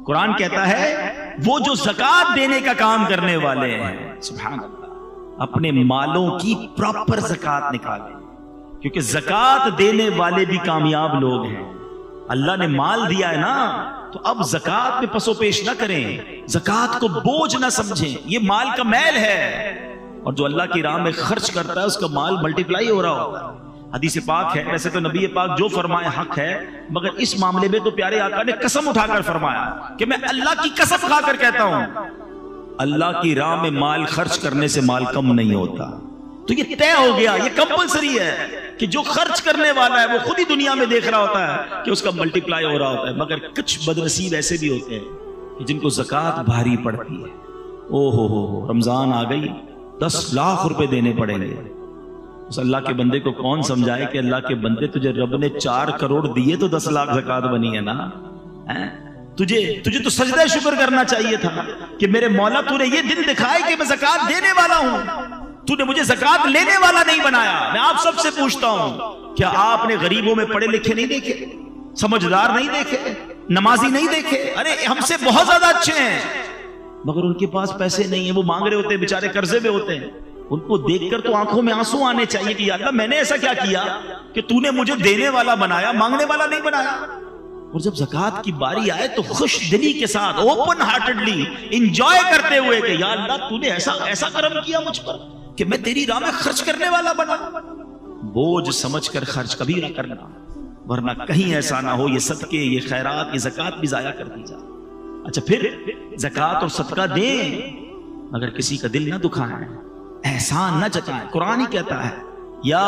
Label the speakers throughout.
Speaker 1: قرآن کہتا ہے وہ جو زکات دینے کا کام کرنے والے ہیں، سبحان اللہ، اپنے مالوں کی پراپر زکات نکالیں، کیونکہ زکات دینے والے بھی کامیاب لوگ ہیں۔ اللہ نے مال دیا ہے نا، تو اب زکات میں پسو پیش نہ کریں، زکات کو بوجھ نہ سمجھیں، یہ مال کا میل ہے، اور جو اللہ کی راہ میں خرچ کرتا ہے اس کا مال ملٹیپلائی ہو رہا ہوتا ہے۔ حدیث پاک ہے، ویسے تو نبی پاک جو فرمائے حق ہے، مگر اس معاملے میں تو پیارے آقا نے قسم اٹھا کر فرمایا کہ میں اللہ کی قسم کھا کر کہتا ہوں، اللہ کی راہ میں مال خرچ کرنے سے مال کم نہیں ہوتا۔ تو یہ طے ہو گیا، یہ کمپلسری ہے کہ جو خرچ کرنے والا ہے وہ خود ہی دنیا میں دیکھ رہا ہوتا ہے کہ اس کا ملٹیپلائی ہو رہا ہوتا ہے، مگر کچھ بدنصیب ایسے بھی ہوتے ہیں کہ جن کو زکوٰۃ بھاری پڑتی ہے۔ او ہو رمضان آ گئی، 10 لاکھ روپے دینے پڑیں گے۔ اس اللہ کے بندے کو کون سمجھائے کہ اللہ کے بندے تجھے رب نے 4 کروڑ دیے تو 10 لاکھ زکوٰۃ بنی ہے نا۔ تجھے تو سجدہ شکر کرنا چاہیے تھا کہ میرے مولا تو نے یہ دن دکھائے کہ میں زکوٰۃ دینے والا ہوں، تو نے مجھے زکوٰۃ لینے والا نہیں بنایا۔ میں آپ سب سے پوچھتا ہوں، کیا آپ نے غریبوں میں پڑھے لکھے نہیں دیکھے، سمجھدار نہیں دیکھے، نمازی نہیں دیکھے؟ ارے ہم سے بہت زیادہ اچھے ہیں، مگر ان کے پاس پیسے نہیں ہیں، وہ مانگ رہے ہوتے ہیں، بیچارے قرضے میں ہوتے ہیں۔ ان کو دیکھ کر تو آنکھوں میں آنسو آنے چاہیے کہ یا اللہ میں نے ایسا کیا کیا کہ تو نے مجھے دینے والا بنایا، مانگنے والا نہیں بنایا۔ اور جب زکوٰۃ کی باری آئے تو خوش دلی کے ساتھ، اوپن ہارٹڈلی انجوائے کرتے ہوئے کہ یا اللہ تو نے ایسا کرم کیا مجھ پر کہ میں تیری راہ میں خرچ کرنے والا بنا۔ بوجھ سمجھ کر خرچ کبھی نہ کرنا، ورنہ کہیں ایسا نہ ہو یہ صدقے، یہ خیرات، یہ زکوٰۃ بھی ضائع کر دی جائے۔ اچھا پھر زکوٰۃ اور صدقہ دیں مگر کسی کا دل نہ دکھائیں، احسان نہ جتائیں۔ قرآن ہی کہتا ہے یا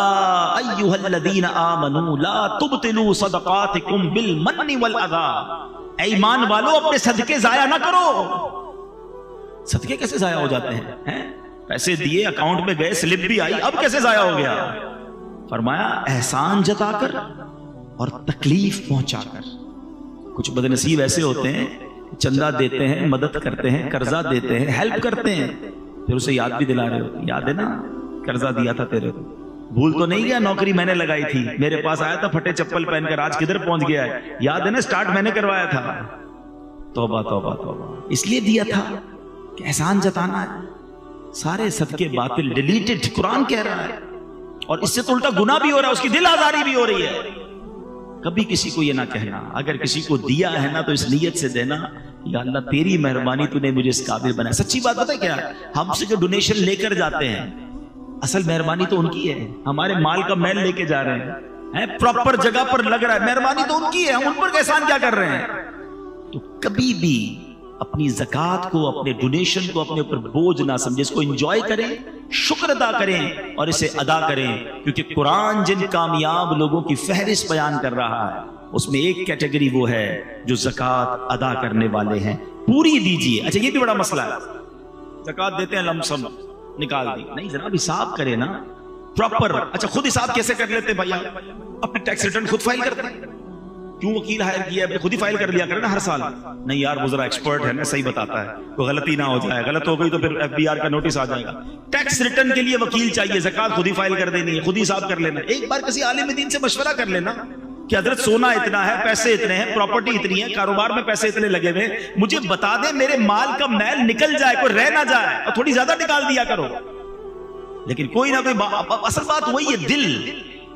Speaker 1: ایھا الذین آمنوا لا تبطلوا صدقاتکم بالمن والاذی، اے ایمان والو اپنے صدقے ضائع نہ کرو۔ صدقے کیسے ضائع ہو جاتے ہیں؟ پیسے دیے، اکاؤنٹ میں گئے، سلپ بھی آئی، اب کیسے ضائع ہو گیا؟ فرمایا احسان جتا کر اور تکلیف پہنچا کر۔ کچھ بدنصیب ایسے ہوتے ہیں چندہ دیتے ہیں، مدد کرتے ہیں، قرضہ دیتے ہیں، ہیلپ کرتے ہیں، پھر اسے یاد بھی دلا رہے ہوتے ہیں، یاد ہے نا قرضہ دیا تھا تیرے کو، بھول تو نہیں گیا، نوکری میں نے لگائی تھی، میرے پاس آیا تھا پھٹے چپل پہن کر، آج کدھر پہنچ گیا ہے، یاد ہے نا سٹارٹ میں نے کروایا تھا۔ توبہ توبہ توبہ، اس لیے دیا تھا کہ احسان جتانا ہے۔ سارے صدقے باطل، ڈیلیٹڈ، قرآن کہہ رہا ہے، اور اس سے تو الٹا گناہ بھی ہو رہا ہے، اس کی دل آزاری بھی ہو رہی ہے۔ کبھی کسی کو یہ نہ کہنا، اگر کسی کو دیا ہے نا تو اس نیت سے دینا یا اللہ تیری مہربانی تو نے مجھے اس قابل بنایا۔ سچی بات پتہ ہے کیا، ہم سے جو ڈونیشن لے کر جاتے ہیں اصل مہربانی تو ان کی ہے، ہمارے مال کا میل لے کے جا رہے ہیں، پراپر جگہ پر لگ رہا ہے، مہربانی تو ان کی ہے، ہم ان پر احسان کیا کر رہے ہیں؟ تو کبھی بھی اپنی زکوٰۃ کو، اپنے ڈونیشن کو اپنے اوپر بوجھ نہ سمجھے، اس کو انجوائے کریں، شکر ادا کریں اور اسے ادا کریں، کیونکہ قرآن جن کامیاب لوگوں کی فہرست بیان کر رہا ہے اس میں ایک کیٹیگری وہ ہے جو زکوٰۃ ادا کرنے والے ہیں۔ پوری دیجیے۔ اچھا یہ بھی بڑا مسئلہ ہے، زکوٰۃ دیتے ہیں لم سم نکال دی، نہیں جناب حساب کرے نا پراپر۔ اچھا خود حساب کیسے کر لیتے بھیا؟ اپنے ٹیکس ریٹرن خود فائل کرتے ہیں، کیوں وکیل ہائر کیا ہے؟ خود ہی فائل کر لیا کرے نا ہر سال۔ نہیں یار وہ ذرا ایکسپرٹ ہے نا، صحیح بتاتا ہے، کوئی غلطی نہ ہو جائے، غلط ہو گئی تو پھر FBR کا نوٹس آ جائے گا۔ ٹیکس ریٹرن کے لیے وکیل چاہیے، زکوٰۃ خود ہی فائل کر دینی ہے، خود ہی حساب کر لینا۔ ایک بار کسی عالم دین سے مشورہ کر لینا کہ حضرت سونا اتنا ہے، پیسے اتنے ہیں، پراپرٹی اتنی ہے، کاروبار میں پیسے اتنے لگے ہوئے، مجھے بتا دیں میرے مال کا میل نکل جائے، کوئی رہ نہ جائے، اور تھوڑی زیادہ نکال دیا کرو۔ لیکن کوئی نہ کوئی اصل بات وہی ہے، دل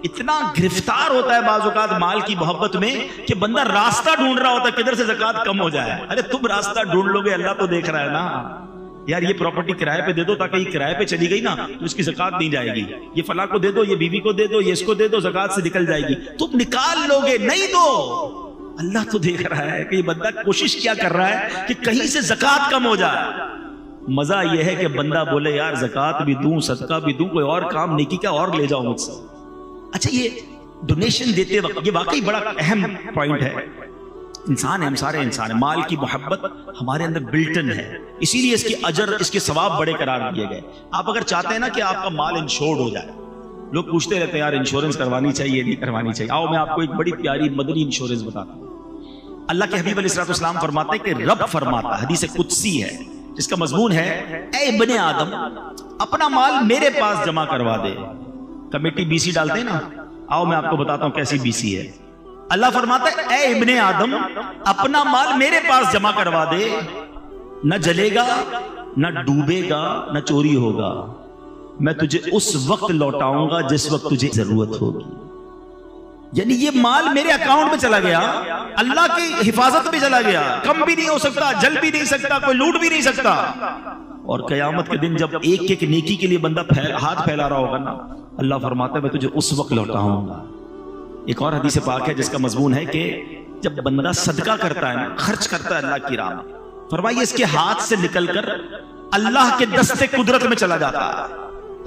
Speaker 1: اتنا گرفتار ہوتا ہے بعض اوقات مال کی محبت میں کہ بندہ راستہ ڈھونڈ رہا ہوتا ہے کدھر سے زکوٰۃ کم ہو جائے۔ ارے تم راستہ ڈھونڈ لو گے، اللہ تو دیکھ رہا ہے نا، یار یہ پراپرٹی کرائے پہ دے دو تاکہ یہ کرائے پہ چلی گئی نا تو اس کی زکوٰۃ نہیں جائے گی، یہ فلاں کو دے دو، یہ بیوی کو دے دو، یہ اس کو دے دو، زکوٰۃ سے نکل جائے گی۔ تم نکال لو گے، نہیں دو، اللہ تو دیکھ رہا ہے کہ یہ بندہ کوشش کیا کر رہا ہے کہ کہیں سے زکوٰۃ کم ہو جائے۔ مزہ یہ ہے کہ بندہ بولے یار زکوٰۃ بھی دوں، صدقہ بھی دوں، کوئی اور کام نیکی کا اور لے جاؤ مجھ سے۔ اچھا یہ ڈونیشن دیتے وقت یہ واقعی بڑا اہم پوائنٹ ہے۔ انسان ہے، ہم سارے انسان ہیں، مال کی محبت ہمارے اندر بلٹن ہے، اسی لیے اس کے اجر، اس کے ثواب بڑے قرار دیے گئے۔ آپ اگر چاہتے ہیں نا کہ آپ کا مال انشورڈ ہو جائے، لوگ پوچھتے رہتے ہیں یار انشورنس کروانی چاہیے نہیں کروانی چاہیے، آؤ میں آپ کو ایک بڑی پیاری مدنی انشورنس بتاتا ہوں۔ اللہ کے حبیب علیہ السلام فرماتے ہیں کہ رب فرماتا ہے، حدیث قدسی ہے جس کا مضمون ہے اے ابن آدم اپنا مال میرے پاس جمع کروا دے۔ کمیٹی BC ڈالتے ہیں نا، آؤ میں آپ کو بتاتا ہوں کیسی BC ہے۔ اللہ فرماتا ہے اے ابن آدم اپنا مال میرے پاس جمع کروا دے، نہ جلے گا، نہ ڈوبے گا، نہ چوری ہوگا، میں تجھے اس وقت لوٹاؤں گا جس وقت تجھے ضرورت ہوگی۔ یعنی یہ مال میرے اکاؤنٹ میں چلا گیا، اللہ کی حفاظت میں چلا گیا، کم بھی نہیں ہو سکتا، جل بھی نہیں سکتا، کوئی لوٹ بھی نہیں سکتا۔ اور قیامت کے دن جب ایک ایک نیکی کے لیے بندہ ہاتھ پھیلا رہا ہوگا نا، اللہ فرماتا ہے میں تجھے اس وقت لوٹاؤں گا۔ ایک اور حدیث پاک ہے جس کا مضمون ہے کہ جب بندہ صدقہ کرتا ہے نا، خرچ کرتا ہے اللہ کی راہ میں، فرمائیے اس کے ہاتھ سے نکل کر اللہ کے دستے قدرت میں چلا جاتا ہے۔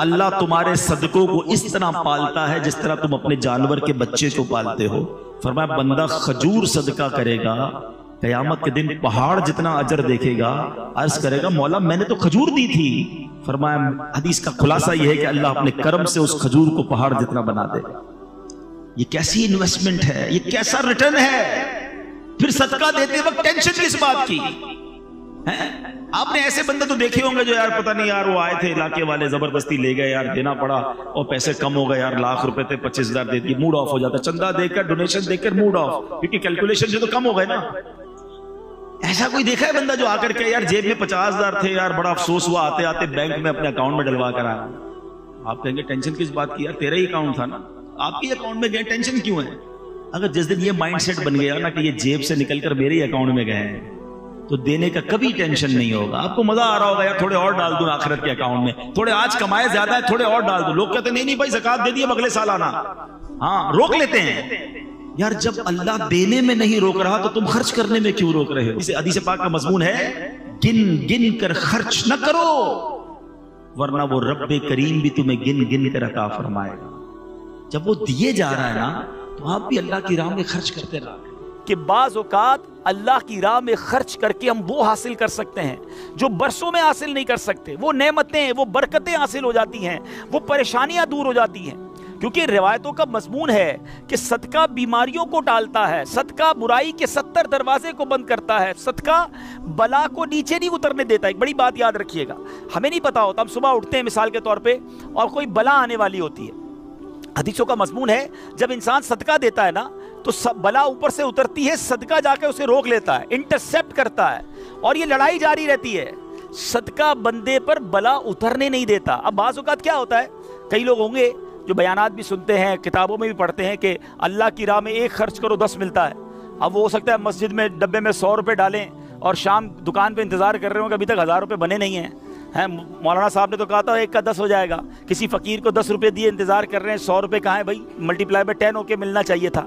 Speaker 1: اللہ تمہارے صدقوں کو اس طرح پالتا ہے جس طرح تم اپنے جانور کے بچے کو پالتے ہو۔ فرمایا بندہ کھجور صدقہ کرے گا، قیامت کے دن پہاڑ جتنا اجر دیکھے گا، عرض کرے گا مولا میں نے تو کھجور دی تھی۔ فرمایا حدیث کا خلاصہ یہ ہے کہ اللہ اپنے کرم سے اس کھجور کو پہاڑ جتنا بنا دے گا۔ یہ کیسی انویسٹمنٹ ہے، یہ کیسا ریٹرن ہے۔ پھر صدقہ دیتے وقت ٹینشن کس بات کی ہے؟ آپ نے ایسے بندے تو دیکھے ہوں گے جو یار پتہ نہیں یار وہ آئے تھے علاقے والے زبردستی لے گئے یار دینا پڑا اور پیسے کم ہو گئے یار، لاکھ روپے تھے 25,000 دے دیے، موڈ آف ہو جاتا، چندہ دے کر ڈونیشن دے کر موڈ آف، کیونکہ کیلکولیشن سے تو کم ہو گئے نا۔ ایسا کوئی دیکھا ہے بندہ جو آ کر کے یار جیب میں 50,000 تھے یار بڑا افسوس ہوا، آتے آتے بینک میں اپنے اکاؤنٹ میں ڈلوا کر آیا؟ آپ کہیں گے ٹینشن کس بات کی یار، تیرا ہی اکاؤنٹ تھا نا، آپ کے اکاؤنٹ میں گئے، ٹینشن کیوں ہے؟ اگر جس دن یہ مائنڈ سیٹ بن گیا نا کہ یہ جیب سے نکل کر میرے ہی اکاؤنٹ میں گئے ہیں تو دینے کا کبھی ٹینشن نہیں ہوگا۔ آپ کو مزہ آ رہا ہوگا یار تھوڑے اور ڈال دوں آخرت کے اکاؤنٹ میں، تھوڑے آج کمائے زیادہ ہے تھوڑے اور ڈال دوں۔ لوگ کہتے ہیں نہیں بھائی زکات دے دیے اگلے سال آنا، ہاں روک لیتے ہیں۔ یار جب اللہ دینے میں نہیں روک رہا تو تم خرچ کرنے میں کیوں روک رہے ہو؟ اسے حدیث پاک کا مضمون ہے گن گن کر خرچ نہ کرو ورنہ وہ رب کریم بھی تمہیں گن گن کر عطا فرمائے گا۔ جب وہ دیے جا رہا ہے نا تو آپ بھی اللہ کی راہ میں خرچ کرتے رہا
Speaker 2: کہ بعض اوقات اللہ کی راہ میں خرچ کر کے ہم وہ حاصل کر سکتے ہیں جو برسوں میں حاصل نہیں کر سکتے، وہ نعمتیں وہ برکتیں حاصل ہو جاتی ہیں، وہ پریشانیاں دور ہو جاتی ہیں۔ کیونکہ روایتوں کا مضمون ہے کہ صدقہ بیماریوں کو ٹالتا ہے، صدقہ برائی کے 70 دروازے کو بند کرتا ہے، صدقہ بلا کو نیچے نہیں اترنے دیتا۔ ایک بڑی بات یاد رکھیے گا، ہمیں نہیں پتا ہوتا، ہم صبح اٹھتے ہیں مثال کے طور پہ اور کوئی بلا آنے والی ہوتی ہے، حدیثوں کا مضمون ہے جب انسان صدقہ دیتا ہے نا تو بلا اوپر سے اترتی ہے، صدقہ جا کے اسے روک لیتا ہے، انٹرسیپٹ کرتا ہے، اور یہ لڑائی جاری رہتی ہے، صدقہ بندے پر بلا اترنے نہیں دیتا۔ اب بعض اوقات کیا ہوتا ہے، کئی لوگ ہوں گے جو بیانات بھی سنتے ہیں، کتابوں میں بھی پڑھتے ہیں کہ اللہ کی راہ میں 1 خرچ کرو 10 ملتا ہے۔ اب وہ ہو سکتا ہے مسجد میں ڈبے میں 100 روپے ڈالیں اور شام دکان پہ انتظار کر رہے ہوں کہ ابھی تک 1000 روپے بنے نہیں ہیں۔ مولانا صاحب نے تو کہا تھا 1 کا 10 ہو جائے گا، کسی فقیر کو 10 روپے دیے انتظار کر رہے ہیں، 100 روپے کہاں ہے بھائی، ملٹی پلائی بائی 10 ہو کے ملنا چاہیے تھا۔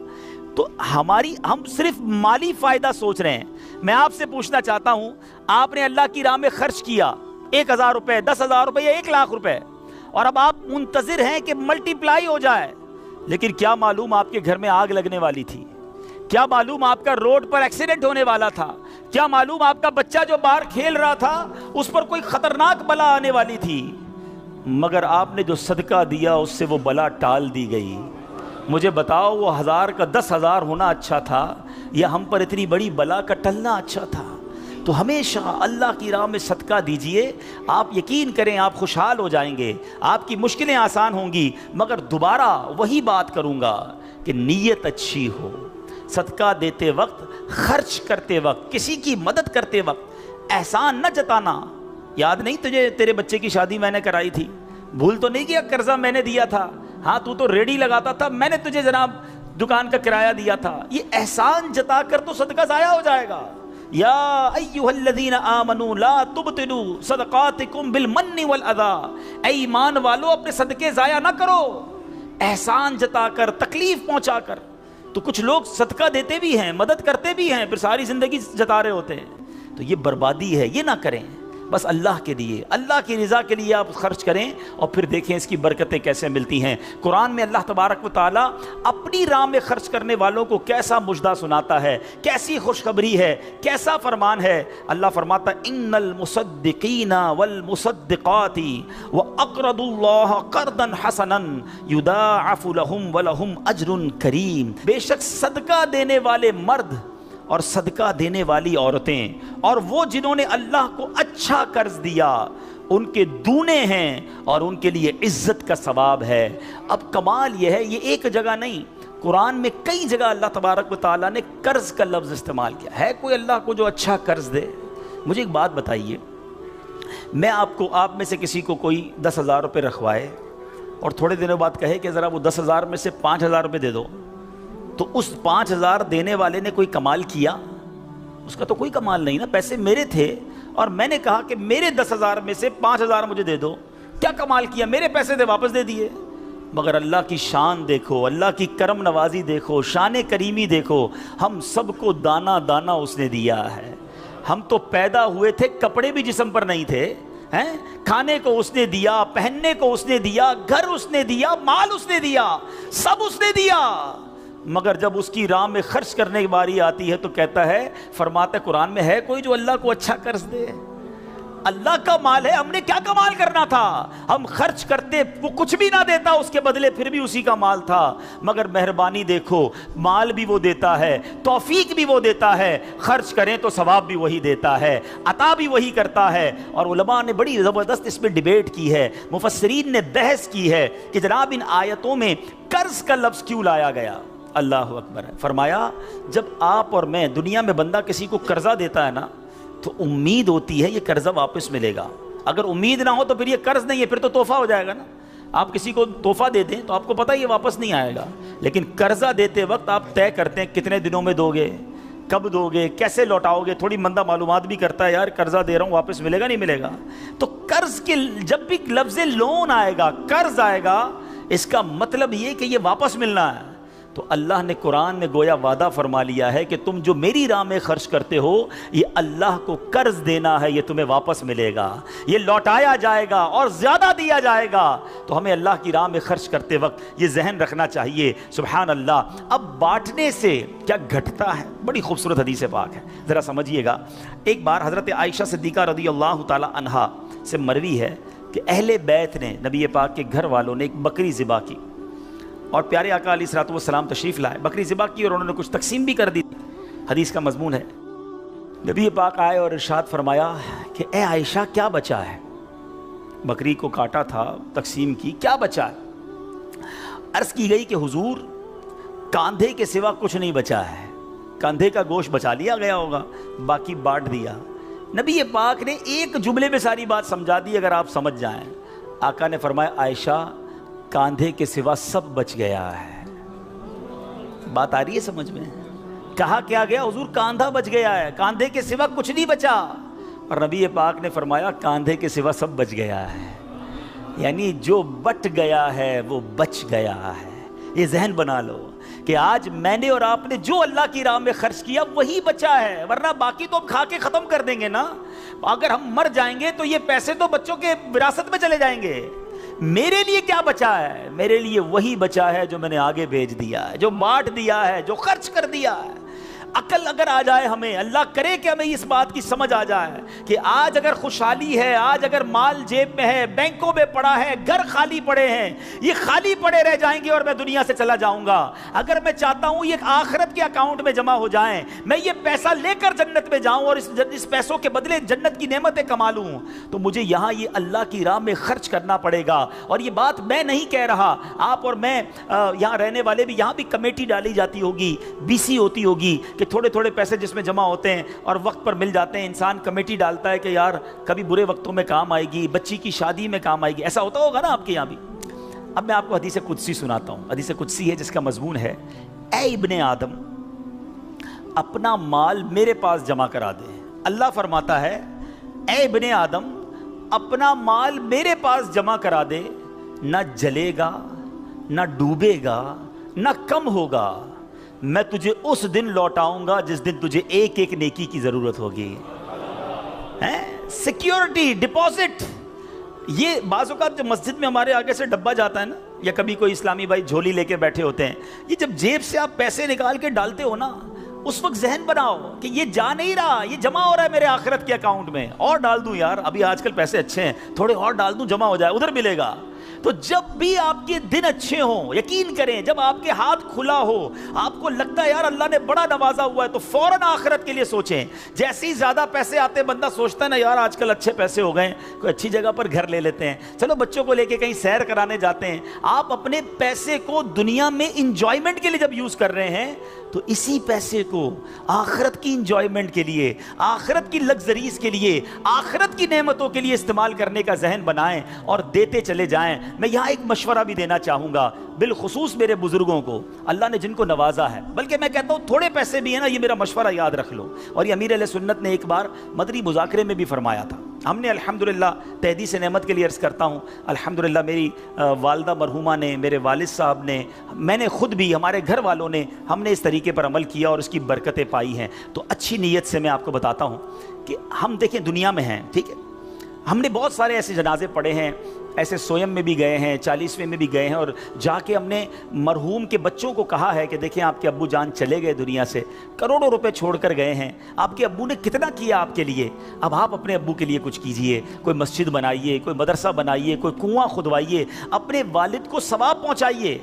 Speaker 2: تو ہم صرف مالی فائدہ سوچ رہے ہیں۔ میں آپ سے پوچھنا چاہتا ہوں، آپ نے اللہ کی راہ میں خرچ کیا 1000 روپے 10,000 روپے یا 1 لاکھ روپے، اور اب آپ منتظر ہیں کہ ملٹی پلائی ہو جائے، لیکن کیا معلوم آپ کے گھر میں آگ لگنے والی تھی، کیا معلوم آپ کا روڈ پر ایکسیڈنٹ ہونے والا تھا، کیا معلوم آپ کا بچہ جو باہر کھیل رہا تھا اس پر کوئی خطرناک بلا آنے والی تھی، مگر آپ نے جو صدقہ دیا اس سے وہ بلا ٹال دی گئی۔ مجھے بتاؤ وہ 1000 کا 10,000 ہونا اچھا تھا یا ہم پر اتنی بڑی بلا کا ٹلنا اچھا تھا؟ تو ہمیشہ اللہ کی راہ میں صدقہ دیجئے، آپ یقین کریں آپ خوشحال ہو جائیں گے، آپ کی مشکلیں آسان ہوں گی۔ مگر دوبارہ وہی بات کروں گا کہ نیت اچھی ہو، صدقہ دیتے وقت، خرچ کرتے وقت، کسی کی مدد کرتے وقت احسان نہ جتانا۔ یاد نہیں تجھے تیرے بچے کی شادی میں نے کرائی تھی، بھول تو نہیں کیا قرضہ میں نے دیا تھا، ہاں تو ریڈی لگاتا تھا، میں نے تجھے جناب دکان کا کرایہ دیا تھا۔ یہ احسان جتا کر تو صدقہ ضائع ہو جائے گا۔ یا ایھا الذین آمنوا لا تبطلوا صدقاتکم بالمن والاذی، اے ایمان والو اپنے صدقے ضائع نہ کرو احسان جتا کر، تکلیف پہنچا کر۔ تو کچھ لوگ صدقہ دیتے بھی ہیں، مدد کرتے بھی ہیں، پھر ساری زندگی جتا رہے ہوتے ہیں، تو یہ بربادی ہے، یہ نہ کریں۔ بس اللہ کے لیے، اللہ کی رضا کے لیے آپ خرچ کریں اور پھر دیکھیں اس کی برکتیں کیسے ملتی ہیں۔ قرآن میں اللہ تبارک و تعالیٰ اپنی راہ میں خرچ کرنے والوں کو کیسا مژدہ سناتا ہے، کیسی خوشخبری ہے، کیسا فرمان ہے۔ اللہ فرماتا ہے ان المصدقین والمصدقات واقرضوا اللہ قرضا حسنا یضاعف لهم ولهم اجر کریم، بے شک صدقہ دینے والے مرد اور صدقہ دینے والی عورتیں اور وہ جنہوں نے اللہ کو اچھا قرض دیا ان کے دونے ہیں اور ان کے لیے عزت کا ثواب ہے۔ اب کمال یہ ہے، یہ ایک جگہ نہیں، قرآن میں کئی جگہ اللہ تبارک و تعالیٰ نے قرض کا لفظ استعمال کیا ہے. کوئی اللہ کو جو اچھا قرض دے. مجھے ایک بات بتائیے, میں آپ میں سے کسی کو کوئی 10,000 روپے رکھوائے اور تھوڑے دنوں بعد کہے کہ ذرا وہ 10,000 میں سے 5,000 روپے دے دو, تو اس 5,000 دینے والے نے کوئی کمال کیا؟ اس کا تو کوئی کمال نہیں نا. پیسے میرے تھے اور میں نے کہا کہ میرے 10,000 میں سے 5,000 مجھے دے دو. کیا کمال کیا؟ میرے پیسے تھے, واپس دے دیے. مگر اللہ کی شان دیکھو, اللہ کی کرم نوازی دیکھو, شان کریمی دیکھو. ہم سب کو دانا دانا اس نے دیا ہے. ہم تو پیدا ہوئے تھے, کپڑے بھی جسم پر نہیں تھے, کھانے کو اس نے دیا, پہننے کو اس نے دیا, گھر اس نے دیا, مال اس نے دیا, سب اس نے دیا. مگر جب اس کی راہ میں خرچ کرنے کی باری آتی ہے تو کہتا ہے, فرماتا ہے قرآن میں, ہے کوئی جو اللہ کو اچھا قرض دے؟ اللہ کا مال ہے, ہم نے کیا کمال کرنا تھا؟ ہم خرچ کرتے, وہ کچھ بھی نہ دیتا اس کے بدلے, پھر بھی اسی کا مال تھا. مگر مہربانی دیکھو, مال بھی وہ دیتا ہے, توفیق بھی وہ دیتا ہے, خرچ کریں تو ثواب بھی وہی دیتا ہے, عطا بھی وہی کرتا ہے. اور علماء نے بڑی زبردست اس میں ڈیبیٹ کی ہے, مفسرین نے بحث کی ہے کہ جناب ان آیتوں میں قرض کا لفظ کیوں لایا گیا. اللہ اکبر. فرمایا جب آپ اور میں, دنیا میں بندہ کسی کو قرضہ دیتا ہے نا, تو امید ہوتی ہے یہ قرضہ واپس ملے گا. اگر امید نہ ہو تو پھر یہ قرض نہیں ہے, پھر تو تحفہ ہو جائے گا نا. آپ کسی کو تحفہ دے دیں تو آپ کو پتہ ہے یہ واپس نہیں آئے گا. لیکن قرضہ دیتے وقت آپ طے کرتے ہیں کتنے دنوں میں دو گے, کب دو گے, کیسے لوٹاؤ گے. تھوڑی مندہ معلومات بھی کرتا ہے, یار قرضہ دے رہا ہوں, واپس ملے گا نہیں ملے گا. تو قرض کے جب بھی لفظ لون آئے گا, قرض آئے گا, اس کا مطلب یہ کہ یہ واپس ملنا ہے. تو اللہ نے قرآن میں گویا وعدہ فرما لیا ہے کہ تم جو میری راہ میں خرچ کرتے ہو, یہ اللہ کو قرض دینا ہے, یہ تمہیں واپس ملے گا, یہ لوٹایا جائے گا اور زیادہ دیا جائے گا. تو ہمیں اللہ کی راہ میں خرچ کرتے وقت یہ ذہن رکھنا چاہیے. سبحان اللہ. اب بانٹنے سے کیا گھٹتا ہے؟ بڑی خوبصورت حدیث پاک ہے, ذرا سمجھیے گا. ایک بار حضرت عائشہ صدیقہ رضی اللہ تعالی عنہا سے مروی ہے کہ اہل بیت نے, نبی پاک کے گھر والوں نے ایک بکری ذبح کی اور پیارے آقا علیہ الصلوۃ والسلام تشریف لائے. بکری ذبح کی اور انہوں نے کچھ تقسیم بھی کر دی. حدیث کا مضمون ہے, نبی پاک آئے اور ارشاد فرمایا کہ اے عائشہ کیا بچا ہے؟ بکری کو کاٹا تھا, تقسیم کی, کیا بچا ہے؟ عرض کی گئی کہ حضور کاندھے کے سوا کچھ نہیں بچا ہے. کاندھے کا گوشت بچا لیا گیا ہوگا, باقی بانٹ دیا. نبی پاک نے ایک جملے میں ساری بات سمجھا دی, اگر آپ سمجھ جائیں. آقا نے فرمایا عائشہ کاندھے کے سوا سب بچ گیا ہے. بات آ رہی ہے سمجھ میں؟ کہا کیا گیا حضور؟ کاندھا بچ گیا ہے, کاندھے کے سوا کچھ نہیں بچا. اور نبی پاک نے فرمایا کاندھے کے سوا سب بچ گیا ہے, یعنی جو بٹ گیا ہے وہ بچ گیا ہے. یہ ذہن بنا لو کہ آج میں نے اور آپ نے جو اللہ کی راہ میں خرچ کیا وہی بچا ہے, ورنہ باقی تو ہم کھا کے ختم کر دیں گے نا. اگر ہم مر جائیں گے تو یہ پیسے تو بچوں کے وراثت میں چلے جائیں گے. میرے لیے کیا بچا ہے؟ میرے لیے وہی بچا ہے جو میں نے آگے بھیج دیا ہے, جو بانٹ دیا ہے, جو خرچ کر دیا ہے. عقل اگر آ جائے ہمیں, اللہ کرے کہ ہمیں اس بات کی سمجھ آ جائے کہ آج اگر خوشحالی ہے, آج اگر مال جیب میں ہے, بینکوں میں پڑا ہے, گھر خالی پڑے ہیں, یہ خالی پڑے رہ جائیں گے اور میں دنیا سے چلا جاؤں گا. اگر میں چاہتا ہوں یہ آخرت کے اکاؤنٹ میں جمع ہو جائیں, میں یہ پیسہ لے کر جنت میں جاؤں اور اس پیسوں کے بدلے جنت کی نعمتیں کما لوں, تو مجھے یہاں یہ اللہ کی راہ میں خرچ کرنا پڑے گا. اور یہ بات میں نہیں کہہ رہا, آپ اور میں یہاں رہنے والے بھی, یہاں بھی کمیٹی ڈالی جاتی ہوگی, BC ہوتی ہوگی کہ تھوڑے تھوڑے پیسے جس میں جمع ہوتے ہیں اور وقت پر مل جاتے ہیں. انسان کمیٹی ڈالتا ہے کہ یار کبھی برے وقتوں میں کام آئے گی, بچی کی شادی میں کام آئے گی. ایسا ہوتا ہوگا نا آپ کے یہاں بھی. اب میں آپ کو حدیث قدسی سناتا ہوں. حدیث قدسی ہے جس کا مضمون ہے, اے ابن آدم اپنا مال میرے پاس جمع کرا دے. اللہ فرماتا ہے اے ابن آدم اپنا مال میرے پاس جمع کرا دے, نہ جلے گا, نہ ڈوبے گا, نہ کم ہوگا. میں تجھے اس دن لوٹاؤں گا جس دن تجھے ایک ایک نیکی کی ضرورت ہوگی. Security, deposit. یہ بعض اوقات جب مسجد میں ہمارے آگے سے ڈبہ جاتا ہے نا, یا کبھی کوئی اسلامی بھائی جھولی لے کے بیٹھے ہوتے ہیں, یہ جب جیب سے آپ پیسے نکال کے ڈالتے ہو نا, اس وقت ذہن بناؤ کہ یہ جا نہیں رہا, یہ جمع ہو رہا ہے میرے آخرت کے اکاؤنٹ میں. اور ڈال دوں یار, ابھی آج کل پیسے اچھے ہیں, تھوڑے اور ڈال دوں, جمع ہو جائے, ادھر ملے گا. تو جب بھی آپ کے دن اچھے ہوں، یقین کریں جب آپ کے ہاتھ کھلا ہو، آپ کو لگتا ہے یار اللہ نے بڑا نوازا ہوا ہے، تو فوراً آخرت کے لیے سوچیں۔ جیسے ہی زیادہ پیسے آتے بندہ سوچتا ہے نا یار آج کل اچھے پیسے ہو گئے، کوئی اچھی جگہ پر گھر لے لیتے ہیں، چلو بچوں کو لے کے کہیں سیر کرانے جاتے ہیں۔ آپ اپنے پیسے کو دنیا میں انجوائمنٹ کے لیے جب یوز کر رہے ہیں تو اسی پیسے کو آخرت کی انجوائمنٹ کے لیے، آخرت کی لگژریز کے لیے، آخرت کی نعمتوں کے لیے استعمال کرنے کا ذہن بنائیں اور دیتے چلے جائیں۔ میں یہاں ایک مشورہ بھی دینا چاہوں گا، بالخصوص میرے بزرگوں کو، اللہ نے جن کو نوازا ہے، بلکہ میں کہتا ہوں تھوڑے پیسے بھی ہیں نا، یہ میرا مشورہ یاد رکھ لو۔ اور یہ امیر علیہ سنت نے ایک بار مدنی مذاکرے میں بھی فرمایا تھا۔ ہم نے الحمدللہ تحدیث نعمت کے لیے عرض کرتا ہوں، الحمدللہ میری والدہ مرحومہ نے، میرے والد صاحب نے، میں نے خود بھی، ہمارے گھر والوں نے، ہم نے اس طریقے پر عمل کیا اور اس کی برکتیں پائی ہیں۔ تو اچھی نیت سے میں آپ کو بتاتا ہوں کہ ہم دیکھیں دنیا میں ہیں، ٹھیک ہے، ہم نے بہت سارے ایسے جنازے پڑھے ہیں، ایسے سویم میں بھی گئے ہیں، 40ویں میں بھی گئے ہیں، اور جا کے ہم نے مرحوم کے بچوں کو کہا ہے کہ دیکھیں آپ کے ابو جان چلے گئے دنیا سے، کروڑوں روپے چھوڑ کر گئے ہیں، آپ کے ابو نے کتنا کیا آپ کے لیے، اب آپ اپنے ابو کے لیے کچھ کیجئے، کوئی مسجد بنائیے، کوئی مدرسہ بنائیے، کوئی کنواں کھدوائیے، اپنے والد کو ثواب پہنچائیے۔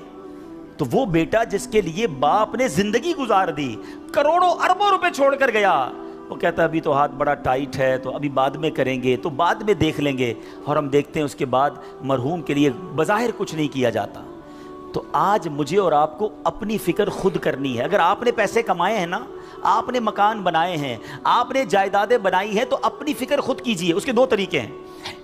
Speaker 2: تو وہ بیٹا جس کے لیے باپ نے زندگی گزار دی، کروڑوں اربوں روپے چھوڑ کر گیا، وہ کہتا ہے ابھی تو ہاتھ بڑا ٹائٹ ہے، تو ابھی بعد میں کریں گے، تو بعد میں دیکھ لیں گے، اور ہم دیکھتے ہیں اس کے بعد مرحوم کے لیے بظاہر کچھ نہیں کیا جاتا۔ تو آج مجھے اور آپ کو اپنی فکر خود کرنی ہے۔ اگر آپ نے پیسے کمائے ہیں نا، آپ نے مکان بنائے ہیں، آپ نے جائیدادیں بنائی ہیں، تو اپنی فکر خود کیجئے۔ اس کے دو طریقے ہیں،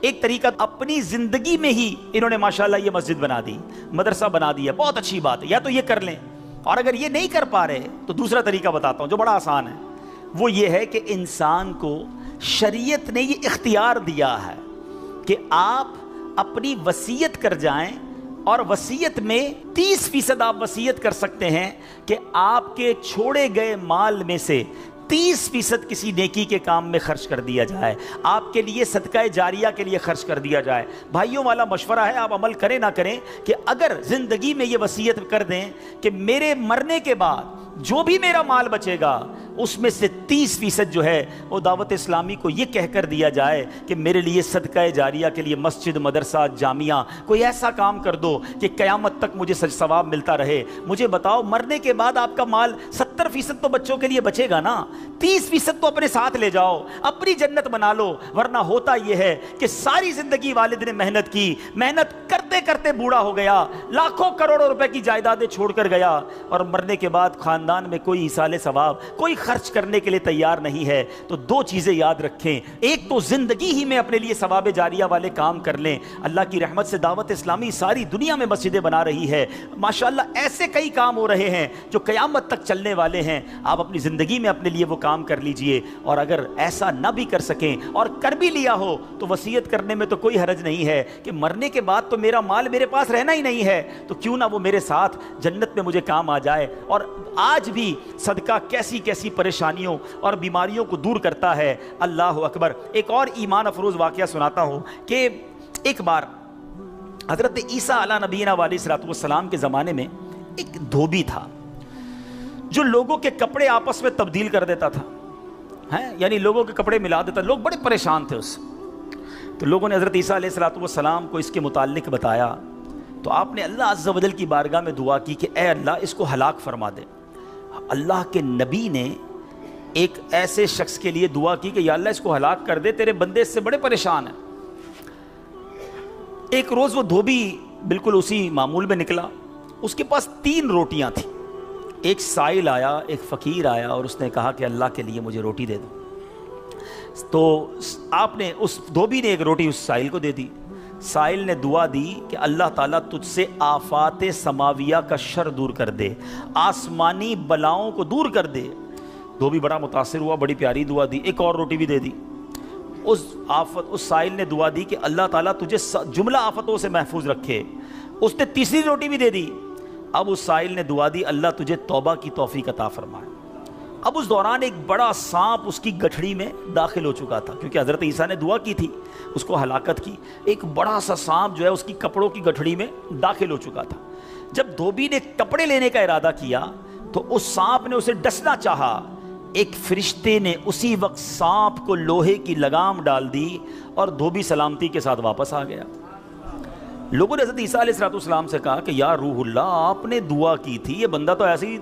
Speaker 2: ایک طریقہ اپنی زندگی میں ہی انہوں نے ماشاءاللہ یہ مسجد بنا دی، مدرسہ بنا دیا، بہت اچھی بات ہے، یا تو یہ کر لیں، اور اگر یہ نہیں کر پا رہے تو دوسرا طریقہ بتاتا ہوں جو بڑا آسان ہے، وہ یہ ہے کہ انسان کو شریعت نے یہ اختیار دیا ہے کہ آپ اپنی وصیت کر جائیں، اور وصیت میں 30% آپ وصیت کر سکتے ہیں کہ آپ کے چھوڑے گئے مال میں سے 30% کسی نیکی کے کام میں خرچ کر دیا جائے، آپ کے لیے صدقہ جاریہ کے لیے خرچ کر دیا جائے۔ بھائیوں والا مشورہ ہے، آپ عمل کریں نہ کریں، کہ اگر زندگی میں یہ وصیت کر دیں کہ میرے مرنے کے بعد جو بھی میرا مال بچے گا اس میں سے 30% جو ہے وہ دعوت اسلامی کو یہ کہہ کر دیا جائے کہ میرے لیے صدقہ جاریہ کے لیے مسجد، مدرسہ، جامعہ، کوئی ایسا کام کر دو کہ قیامت تک مجھے ثواب ملتا رہے۔ مجھے بتاؤ مرنے کے بعد آپ کا مال 70% تو بچوں کے لیے بچے گا نا، 30% تو اپنے ساتھ لے جاؤ، اپنی جنت بنا لو۔ ورنہ ہوتا یہ ہے کہ ساری زندگی والد نے محنت کی، محنت کرتے کرتے بوڑھا ہو گیا، لاکھوں کروڑوں روپے کی جائیدادیں چھوڑ کر گیا، اور مرنے کے بعد خاندان میں کوئی ایصال ثواب، کوئی خرچ کرنے کے لیے تیار نہیں ہے۔ تو دو چیزیں یاد رکھیں، ایک تو زندگی ہی میں اپنے لیے ثواب جاریہ والے کام کر لیں۔ اللہ کی رحمت سے دعوت اسلامی ساری دنیا میں مسجدیں بنا رہی ہے، ماشاءاللہ ایسے کئی کام ہو رہے ہیں جو قیامت تک چلنے والے ہیں۔ آپ اپنی زندگی میں اپنے لیے وہ کام کر لیجئے، اور اگر ایسا نہ بھی کر سکیں اور کر بھی لیا ہو تو وصیت کرنے میں تو کوئی حرج نہیں ہے کہ مرنے کے بعد تو میرا مال میرے پاس رہنا ہی نہیں ہے، تو کیوں نہ وہ میرے ساتھ جنت میں مجھے کام آ جائے۔ اور آج بھی صدقہ کیسی کیسی پریشانیوں اور بیماریوں کو دور کرتا ہے، اللہ اکبر۔ ایک اور ایمان افروز واقعہ سناتا ہوں کہ ایک بار حضرت عیسیٰ علیہ نبینا علیہ الصلوۃ والسلام کے زمانے میں ایک دھوبی تھا جو لوگوں کے کپڑے آپس میں تبدیل کر دیتا تھا، یعنی لوگوں کے کپڑے ملا دیتا، لوگ بڑے پریشان تھے اس سے۔ تو لوگوں نے حضرت عیسیٰ علیہ الصلوۃ والسلام کو اس کے متعلق بتایا، تو آپ نے اللہ عز و جل کی بارگاہ میں دعا کی کہ اے اللہ اس کو ہلاک فرما دے۔ اللہ کے نبی نے ایک ایسے شخص کے لیے دعا کی کہ یا اللہ اس کو ہلاک کر دے، تیرے بندے اس سے بڑے پریشان ہیں۔ ایک روز وہ دھوبی بالکل اسی معمول میں نکلا، اس کے پاس 3 روٹیاں تھیں۔ ایک سائل آیا، ایک فقیر آیا، اور اس نے کہا کہ اللہ کے لیے مجھے روٹی دے دو۔ تو آپ نے، اس دھوبی نے ایک روٹی اس سائل کو دے دی۔ سائل نے دعا دی کہ اللہ تعالیٰ تجھ سے آفات سماویہ کا شر دور کر دے، آسمانی بلاؤں کو دور کر دے۔ دھوبی بڑا متاثر ہوا، بڑی پیاری دعا دی، ایک اور روٹی بھی دے دی۔ اس سائل نے دعا دی کہ اللہ تعالیٰ تجھے جملہ آفتوں سے محفوظ رکھے۔ اس نے تیسری روٹی بھی دے دی۔ اب اس سائل نے دعا دی اللہ تجھے توبہ کی توفیق عطا فرمائے۔ اب اس دوران ایک بڑا سانپ اس کی گٹھڑی میں داخل ہو چکا تھا، کیونکہ حضرت عیسیٰ نے دعا کی تھی اس کو ہلاکت کی۔ ایک بڑا سا سانپ جو ہے اس کی کپڑوں کی گٹھڑی میں داخل ہو چکا تھا۔ جب دھوبی نے کپڑے لینے کا ارادہ کیا تو اس سانپ نے اسے ڈسنا چاہا، ایک فرشتے نے اسی وقت سانپ کو لوہے کی لگام ڈال دی اور دھوبی سلامتی کے ساتھ واپس آ گیا۔ لوگوں نے حضرت عیسیٰ علیہ السلام سے کہا کہ یا روح اللہ، آپ نے دعا کی تھی، یہ بندہ تو ایسے ہی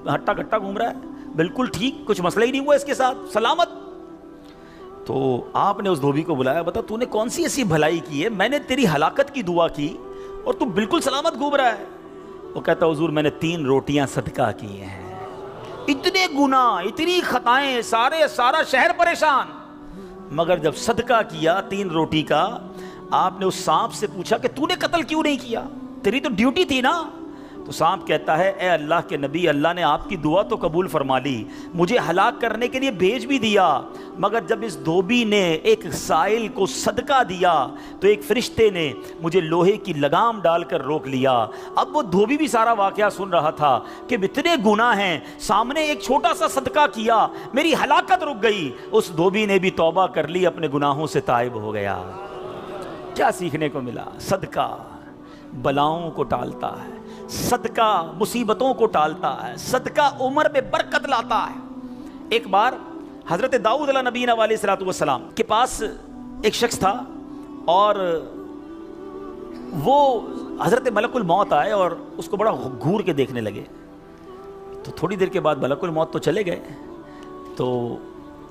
Speaker 2: ہٹا کٹا گھوم رہا ہے، بالکل ٹھیک، کچھ مسئلہ ہی نہیں ہوا اس کے ساتھ، سلامت۔ تو آپ نے اس دھوبی کو بلایا، بتا تو نے کون سی ایسی بھلائی کی ہے، میں نے تیری ہلاکت کی دعا کی اور تو بالکل سلامت گھوم رہا ہے۔ وہ کہتا حضور میں نے 3 روٹیاں صدقہ کی ہیں، اتنے گناہ، اتنی خطائیں، سارا شہر پریشان، مگر جب صدقہ کیا 3 روٹی کا، آپ نے اس سانپ سے پوچھا کہ تو نے قتل کیوں نہیں کیا، تیری تو ڈیوٹی تھی نا۔ تو سانپ کہتا ہے اے اللہ کے نبی، اللہ نے آپ کی دعا تو قبول فرما لی، مجھے ہلاک کرنے کے لیے بھیج بھی دیا، مگر جب اس دھوبی نے ایک سائل کو صدقہ دیا تو ایک فرشتے نے مجھے لوہے کی لگام ڈال کر روک لیا۔ اب وہ دھوبی بھی سارا واقعہ سن رہا تھا کہ اتنے گناہ ہیں، سامنے ایک چھوٹا سا صدقہ کیا، میری ہلاکت رک گئی۔ اس دھوبی نے بھی توبہ کر لی، اپنے گناہوں سے تائب ہو گیا۔ کیا سیکھنے کو ملا؟ صدقہ بلاؤں کو ٹالتا ہے، صدقہ مصیبتوں کو ٹالتا ہے، صدقہ عمر میں برکت لاتا ہے۔ ایک بار حضرت داؤد علیہ نبینا علیہ الصلوۃ والسلام کے پاس ایک شخص تھا، اور وہ حضرت ملک الموت آئے اور اس کو بڑا گھور کے دیکھنے لگے۔ تو تھوڑی دیر کے بعد ملک الموت تو چلے گئے، تو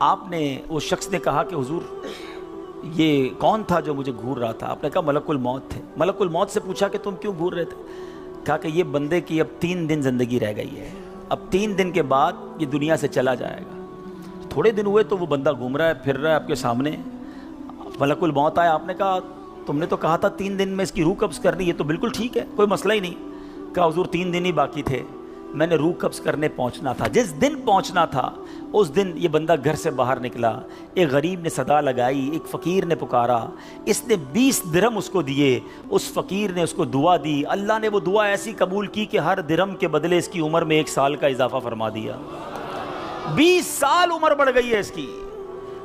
Speaker 2: آپ نے اس شخص نے کہا کہ حضور یہ کون تھا جو مجھے گھور رہا تھا؟ آپ نے کہا ملک الموت تھے۔ ملک الموت سے پوچھا کہ تم کیوں گھور رہے تھے؟ کہا کہ یہ بندے کی اب 3 دن زندگی رہ گئی ہے، اب 3 دن کے بعد یہ دنیا سے چلا جائے گا۔ تھوڑے دن ہوئے تو وہ بندہ گھوم رہا ہے، پھر رہا ہے آپ کے سامنے۔ ملک الموت آیا، آپ نے کہا تم نے تو کہا تھا 3 دن میں اس کی روح قبض کرنی ہے، تو بالکل ٹھیک ہے، کوئی مسئلہ ہی نہیں۔ کہا حضور 3 دن ہی باقی تھے، میں نے روح قبض کرنے پہنچنا تھا، جس دن پہنچنا تھا اس دن یہ بندہ گھر سے باہر نکلا، ایک غریب نے صدا لگائی، ایک فقیر نے پکارا، اس نے 20 درہم اس کو دیے، اس فقیر نے اس کو دعا دی، اللہ نے وہ دعا ایسی قبول کی کہ ہر درہم کے بدلے اس کی عمر میں 1 سال کا اضافہ فرما دیا۔ 20 سال عمر بڑھ گئی ہے اس کی۔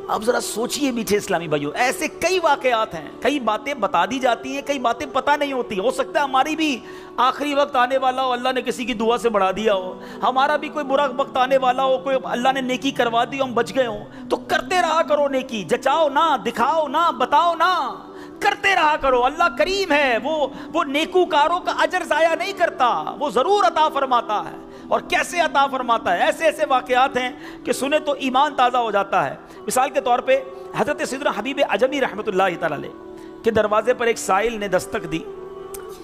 Speaker 2: اب ذرا سوچئے میٹھے اسلامی بھائیوں، ایسے کئی واقعات ہیں، کئی باتیں بتا دی جاتی ہیں، کئی باتیں پتہ نہیں ہوتی۔ ہو سکتا ہے ہماری بھی آخری وقت آنے والا ہو، اللہ نے کسی کی دعا سے بڑھا دیا ہو، ہمارا بھی کوئی برا وقت آنے والا ہو، کوئی اللہ نے نیکی کروا دی، ہم بچ گئے ہوں، تو کرتے رہا کرو نیکی، جچاؤ نہ، دکھاؤ نہ، بتاؤ نہ، کرتے رہا کرو۔ اللہ کریم ہے، وہ نیکوکاروں کا اجر ضائع نہیں کرتا، وہ ضرور عطا فرماتا ہے، اور کیسے عطا فرماتا ہے۔ ایسے ایسے واقعات ہیں کہ سنے تو ایمان تازہ ہو جاتا ہے۔ مثال کے طور پہ حضرت سیدنا حبیب عجمی رحمۃ اللہ تعالی علیہ کے دروازے پر ایک سائل نے دستک دی،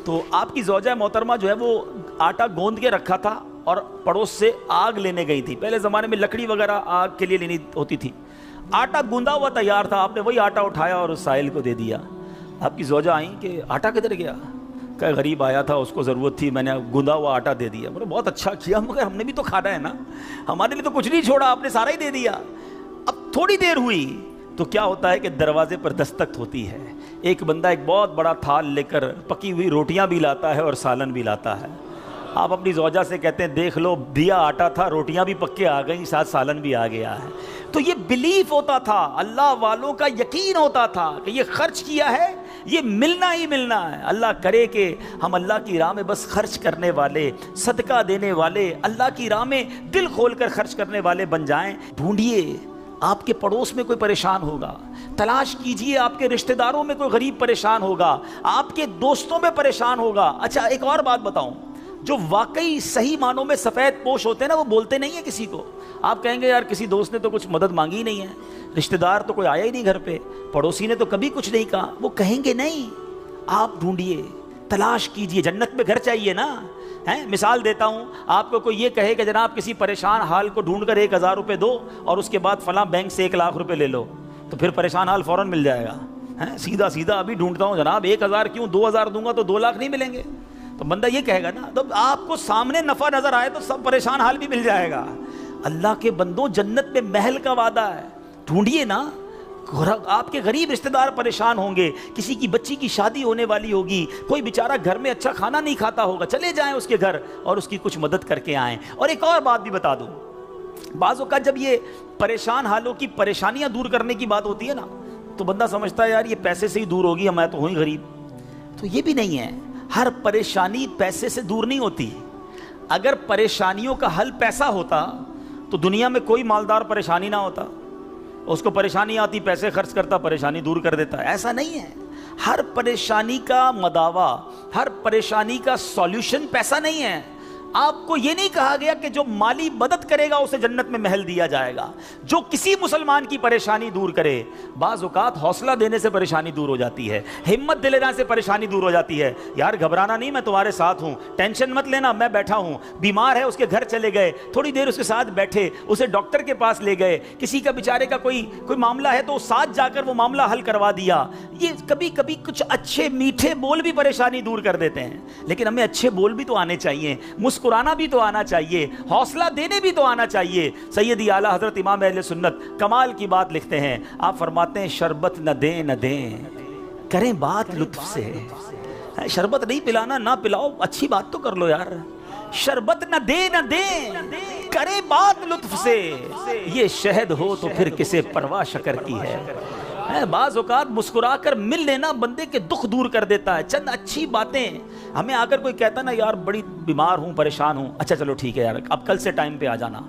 Speaker 2: تو آپ کی زوجہ محترمہ جو ہے وہ آٹا گوندھ کے رکھا تھا اور پڑوس سے آگ لینے گئی تھی۔ پہلے زمانے میں لکڑی وغیرہ آگ کے لیے لینی ہوتی تھی، آٹا گوندا ہوا تیار تھا، آپ نے وہی آٹا اٹھایا اور اس سائل کو دے دیا۔ آپ کی زوجہ آئیں کہ آٹا کدھر گیا؟ کہ غریب آیا تھا، اس کو ضرورت تھی، میں نے گوندا ہوا آٹا دے دیا۔ بولے بہت اچھا کیا، مگر ہم نے بھی تو کھانا ہے نا، ہمارے لیے تو کچھ نہیں چھوڑا، آپ نے سارا ہی دے دیا۔ اب تھوڑی دیر ہوئی تو کیا ہوتا ہے کہ دروازے پر دستک ہوتی ہے، ایک بندہ ایک بہت بڑا تھال لے کر پکی ہوئی روٹیاں بھی لاتا ہے اور سالن بھی لاتا ہے۔ آپ اپنی زوجہ سے کہتے ہیں دیکھ لو، دیا آٹا تھا، روٹیاں بھی پکے آ گئیں، ساتھ سالن بھی آ گیا ہے۔ تو یہ بلیف ہوتا تھا، اللہ والوں کا یقین ہوتا تھا کہ یہ خرچ کیا ہے، یہ ملنا ہی ملنا ہے۔ اللہ کرے کہ ہم اللہ کی راہ میں بس خرچ کرنے والے، صدقہ دینے والے، اللہ کی راہ میں دل کھول کر خرچ کرنے والے بن جائیں۔ ڈھونڈیے، آپ کے پڑوس میں کوئی پریشان ہوگا، تلاش کیجئے، آپ کے رشتہ داروں میں کوئی غریب پریشان ہوگا، آپ کے دوستوں میں پریشان ہوگا۔ اچھا ایک اور بات بتاؤں، جو واقعی صحیح معنوں میں سفید پوش ہوتے ہیں نا، وہ بولتے نہیں ہیں کسی کو۔ آپ کہیں گے یار کسی دوست نے تو کچھ مدد مانگی ہی نہیں ہے، رشتہ دار تو کوئی آیا ہی نہیں گھر پہ، پڑوسی نے تو کبھی کچھ نہیں کہا، وہ کہیں گے نہیں۔ آپ ڈھونڈیے، تلاش کیجئے، جنت میں گھر چاہیے نا۔ مثال دیتا ہوں، آپ کو کوئی یہ کہے کہ جناب کسی پریشان حال کو ڈھونڈ کر 1000 روپے دو اور اس کے بعد فلاں بینک سے 1 لاکھ روپے لے لو، تو پھر پریشان حال فوراً مل جائے گا۔ سیدھا سیدھا ابھی ڈھونڈتا ہوں جناب 1000 کیوں، 2000 دوں گا تو 2 لاکھ نہیں ملیں گے، تو بندہ یہ کہے گا نا۔ تو آپ کو سامنے نفع نظر آئے تو سب پریشان حال بھی مل جائے گا۔ اللہ کے بندوں، جنت میں محل کا وعدہ ہے، ڈھونڈیے نا۔ آپ کے غریب رشتہ دار پریشان ہوں گے، کسی کی بچی کی شادی ہونے والی ہوگی، کوئی بیچارہ گھر میں اچھا کھانا نہیں کھاتا ہوگا، چلے جائیں اس کے گھر اور اس کی کچھ مدد کر کے آئیں۔ اور ایک اور بات بھی بتا دوں، بعض اوقات جب یہ پریشان حالوں کی پریشانیاں دور کرنے کی بات ہوتی ہے نا، تو بندہ سمجھتا ہے یار یہ پیسے سے ہی دور ہوگی، میں تو ہوں ہی غریب۔ تو یہ بھی نہیں ہے، ہر پریشانی پیسے سے دور نہیں ہوتی۔ اگر پریشانیوں کا حل پیسہ ہوتا تو دنیا میں کوئی مالدار پریشانی نہ ہوتا، اس کو پریشانی آتی پیسے خرچ کرتا، پریشانی دور کر دیتا۔ ایسا نہیں ہے، ہر پریشانی کا مداوا، ہر پریشانی کا سولوشن پیسہ نہیں ہے۔ آپ کو یہ نہیں کہا گیا کہ جو مالی مدد کرے گا اسے جنت میں محل دیا جائے گا۔ جو کسی مسلمان کی پریشانی دور کرے، بعض اوقات حوصلہ دینے سے پریشانی دور ہو جاتی ہے، ہمت دلانے سے پریشانی دور ہو جاتی ہے۔ یار گھبرانا نہیں، میں تمہارے ساتھ ہوں، ٹینشن مت لینا، میں بیٹھا ہوں۔ بیمار ہے، اس کے گھر چلے گئے، تھوڑی دیر اس کے ساتھ بیٹھے، اسے ڈاکٹر کے پاس لے گئے، کسی کا بیچارے کا کوئی معاملہ ہے تو ساتھ جا کر وہ معاملہ حل کروا دیا۔ یہ کبھی کبھی کچھ اچھے میٹھے بول بھی پریشانی دور کر دیتے ہیں، لیکن ہمیں اچھے بول بھی تو آنے چاہیے، مسکرانا بھی تو آنا چاہیے، حوصلہ دینے بھی تو آنا چاہیے۔ سیدی اعلیٰ حضرت امام اہل سنت کمال کی بات لکھتے ہیں، آپ فرماتے ہیں شربت نہ دیں نہ دیں، کریں بات لطف سے۔ شربت نہیں پلانا، نہ پلاؤ، اچھی بات تو کر لو یار۔ شربت نہ دے نہ دیں، کریں بات لطف سے، یہ شہد ہو تو پھر کسے پرواہ شکر کی ہے۔ بعض اوقات مسکرا کر مل لینا بندے کے دکھ دور کر دیتا ہے۔ چند اچھی باتیں، ہمیں آ کر کوئی کہتا نا یار بڑی بیمار ہوں، پریشان ہوں، اچھا چلو ٹھیک ہے یار اب کل سے ٹائم پہ آ جانا۔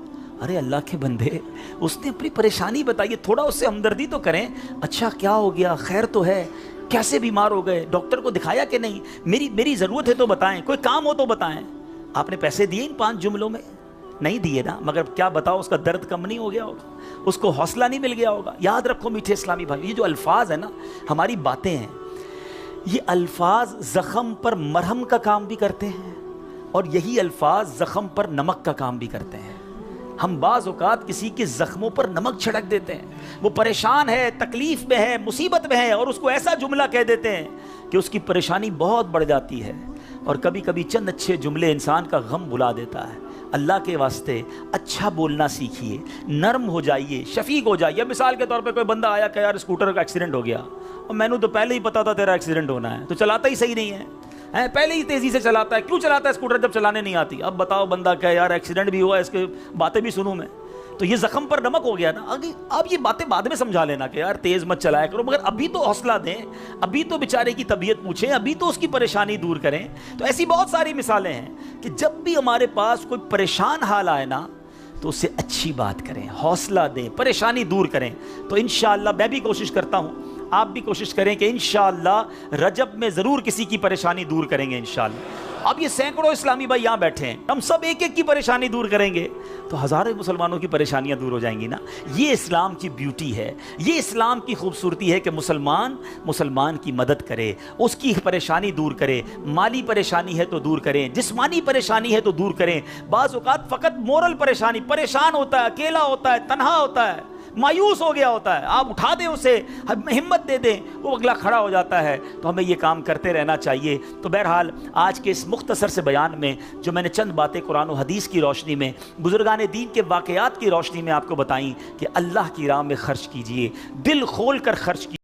Speaker 2: ارے اللہ کے بندے، اس نے اپنی پریشانی بتائی، تھوڑا اس سے ہمدردی تو کریں۔ اچھا کیا ہو گیا، خیر تو ہے، کیسے بیمار ہو گئے، ڈاکٹر کو دکھایا کہ نہیں، میری ضرورت ہے تو بتائیں، کوئی کام ہو تو بتائیں۔ آپ نے پیسے دیے ان 5 جملوں میں؟ نہیں دیے نا، مگر کیا بتاؤ اس کا درد کم نہیں ہو گیا ہوگا، اس کو حوصلہ نہیں مل گیا ہوگا۔ یاد رکھو میٹھے اسلامی بھائی، یہ جو الفاظ ہیں نا، ہماری باتیں ہیں، یہ الفاظ زخم پر مرہم کا کام بھی کرتے ہیں، اور یہی الفاظ زخم پر نمک کا کام بھی کرتے ہیں۔ ہم بعض اوقات کسی کے زخموں پر نمک چھڑک دیتے ہیں، وہ پریشان ہے، تکلیف میں ہے، مصیبت میں ہے، اور اس کو ایسا جملہ کہہ دیتے ہیں کہ اس کی پریشانی بہت بڑھ جاتی ہے۔ اور کبھی کبھی چند اچھے جملے انسان کا غم بھلا دیتا ہے۔ اللہ کے واسطے اچھا بولنا سیکھیے، نرم ہو جائیے، شفیق ہو جائیے۔ مثال کے طور پہ کوئی بندہ آیا کہ یار اسکوٹر کا ایکسیڈنٹ ہو گیا، اور میں نے تو پہلے ہی پتا تھا تیرا ایکسیڈنٹ ہونا ہے، تو چلاتا ہی صحیح نہیں ہے، پہلے ہی تیزی سے چلاتا ہے، کیوں چلاتا ہے اسکوٹر جب چلانے نہیں آتی؟ اب بتاؤ بندہ کہ یار ایکسیڈنٹ بھی ہوا ہے، اس کے باتیں بھی سنوں میں، تو یہ زخم پر نمک ہو گیا نا۔ آپ یہ باتیں بعد میں سمجھا لینا کہ یار تیز مت چلایا کرو، مگر ابھی تو حوصلہ دیں، ابھی تو بیچارے کی طبیعت پوچھیں، ابھی تو اس کی پریشانی دور کریں۔ تو ایسی بہت ساری مثالیں ہیں کہ جب بھی ہمارے پاس کوئی پریشان حال آئے نا، تو اس سے اچھی بات کریں، حوصلہ دیں، پریشانی دور کریں۔ تو انشاءاللہ میں بھی کوشش کرتا ہوں، آپ بھی کوشش کریں کہ انشاءاللہ رجب میں ضرور کسی کی پریشانی دور کریں گے انشاءاللہ۔ اب یہ سینکڑوں اسلامی بھائی یہاں بیٹھے ہیں، ہم سب ایک ایک کی پریشانی دور کریں گے تو ہزاروں مسلمانوں کی پریشانیاں دور ہو جائیں گی نا۔ یہ اسلام کی بیوٹی ہے، یہ اسلام کی خوبصورتی ہے کہ مسلمان کی مدد کرے، اس کی پریشانی دور کرے۔ مالی پریشانی ہے تو دور کریں، جسمانی پریشانی ہے تو دور کریں۔ بعض اوقات فقط مورل پریشان ہوتا ہے، اکیلا ہوتا ہے، تنہا ہوتا ہے، مایوس ہو گیا ہوتا ہے، آپ اٹھا دیں اسے، ہمت دے دیں، وہ اگلا کھڑا ہو جاتا ہے۔ تو ہمیں یہ کام کرتے رہنا چاہیے۔ تو بہرحال آج کے اس مختصر سے بیان میں جو میں نے چند باتیں قرآن و حدیث کی روشنی میں، بزرگان دین کے واقعات کی روشنی میں آپ کو بتائیں کہ اللہ کی راہ میں خرچ کیجئے، دل کھول کر خرچ کیجئے۔